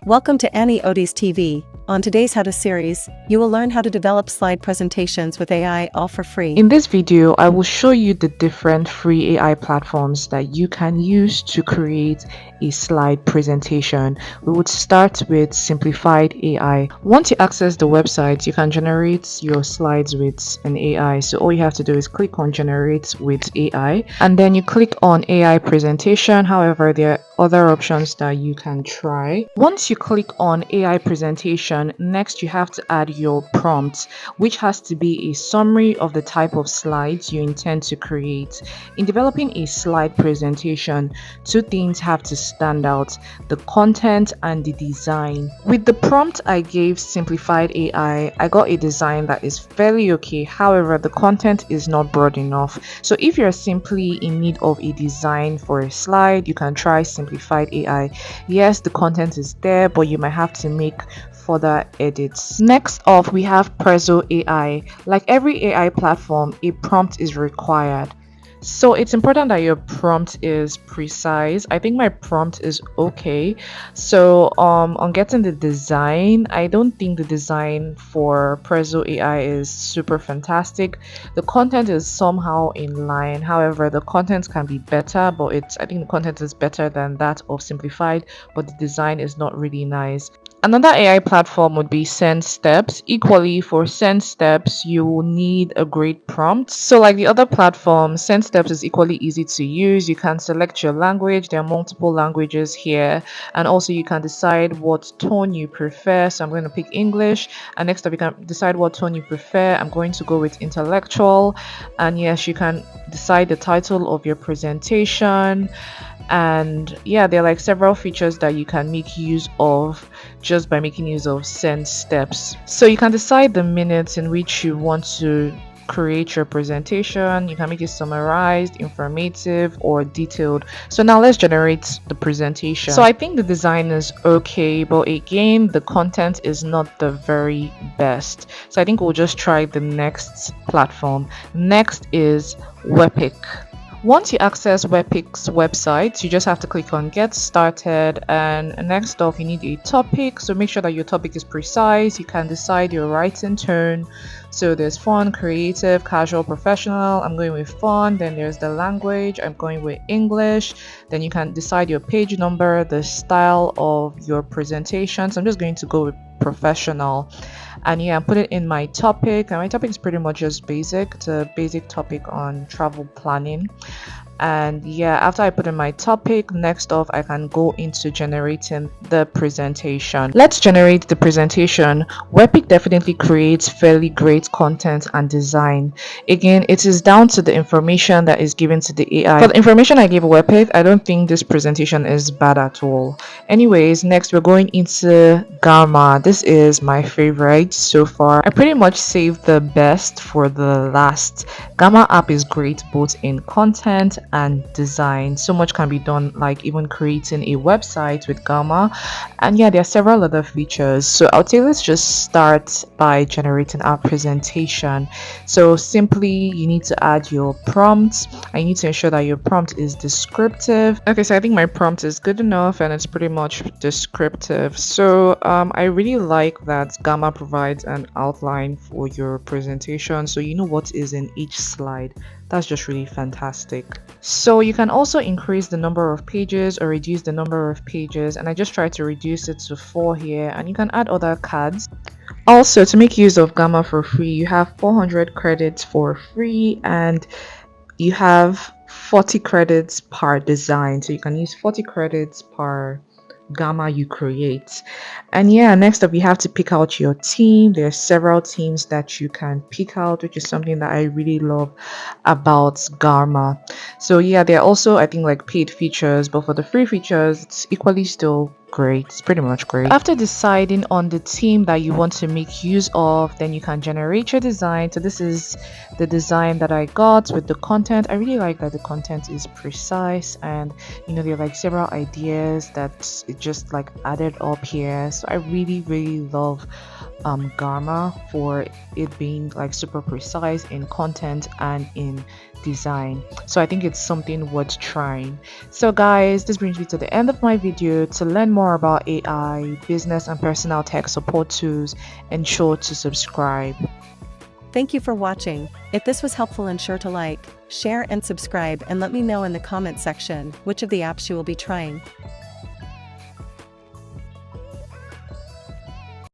Welcome to Annie Odie's TV. On today's How To series, you will learn how to develop slide presentations with AI all for free. In this video, I will show you the different free AI platforms that you can use to create a slide presentation. We would start with Simplified AI. Once you access the website, you can generate your slides with an AI. So all you have to do is click on Generate with AI, and then you click on AI presentation. However, there are other options that you can try. Once you click on AI presentation, next you have to add your prompt, which has to be a summary of the type of slides you intend to create. In developing a slide presentation, two things have to stand out: the content and the design. With the prompt I gave Simplified AI, I got a design that is fairly okay. However, the content is not broad enough. So if you're simply in need of a design for a slide, you can try Simplified AI. Yes, the content is there, but you might have to make further edits. Next up, we have Prezo AI. Like every AI platform, a prompt is required. So it's important that your prompt is precise. I think my prompt is okay. So on getting the design, I don't think the design for Prezo AI is super fantastic. The content is somehow in line. However, the content can be better, but I think the content is better than that of Simplified, but the design is not really nice. Another AI platform would be Sendsteps. Equally, for Sendsteps, you will need a great prompt. So like the other platforms, Sendsteps is equally easy to use. You can select your language. There are multiple languages here. And also you can decide what tone you prefer. So I'm going to pick English. And next up, you can decide what tone you prefer. I'm going to go with intellectual. And yes, you can decide the title of your presentation. And yeah, there are like several features that you can make use of just by making use of Sendsteps. So you can decide the minutes in which you want to create your presentation. You can make it summarized, informative, or detailed. So now let's generate the presentation. So I think the design is okay, but again, the content is not the very best. So I think we'll just try the next platform. Next is Wepik. Once you access Wepik's website, you just have to click on Get Started, and next off you need a topic. So make sure that your topic is precise. You can decide your writing tone. So there's fun, creative, casual, professional. I'm going with fun. Then there's the language. I'm going with English. Then you can decide your page number, the style of your presentation. So I'm just going to go with professional. And yeah, put it in my topic, and my topic is pretty much just basic. It's a basic topic on travel planning. And yeah, after I put in my topic, next off I can go into generating the presentation. Let's generate the presentation. Wepik definitely creates fairly great content and design. Again, it is down to the information that is given to the AI. For the information I gave Wepik, I don't think this presentation is bad at all. Anyways, next we're going into Gamma. This is my favorite so far. I pretty much saved the best for the last. Gamma app is great both in content and design. So much can be done, like even creating a website with Gamma. And yeah, there are several other features. So I would say let's just start by generating our presentation. So simply you need to add your prompt. I need to ensure that your prompt is descriptive. Okay, so I think my prompt is good enough and it's pretty much descriptive. So I really like that Gamma provides an outline for your presentation, so you know what is in each slide. That's just really fantastic. So you can also increase the number of pages or reduce the number of pages, and I just try to reduce it to 4 here, and you can add other cards. Also, to make use of Gamma for free, you have 400 credits for free, and you have 40 credits per design. So you can use 40 credits per Gamma you create. And yeah, next up you have to pick out your team. There are several teams that you can pick out, which is something that I really love about Gamma. So yeah, there are also I think like paid features, but for the free features it's equally still great. It's pretty much great. After deciding on the theme that you want to make use of, then you can generate your design. So this is the design that I got with the content. I really like that the content is precise, and you know there are like several ideas that it just like added up here. So I really love Gamma for it being like super precise in content and in design. So I think it's something worth trying. So guys, this brings me to the end of my video. To learn more about AI, business and personal tech support tools, ensure to subscribe. Thank you for watching. If this was helpful, ensure to like, share and subscribe, and let me know in the comment section which of the apps you will be trying.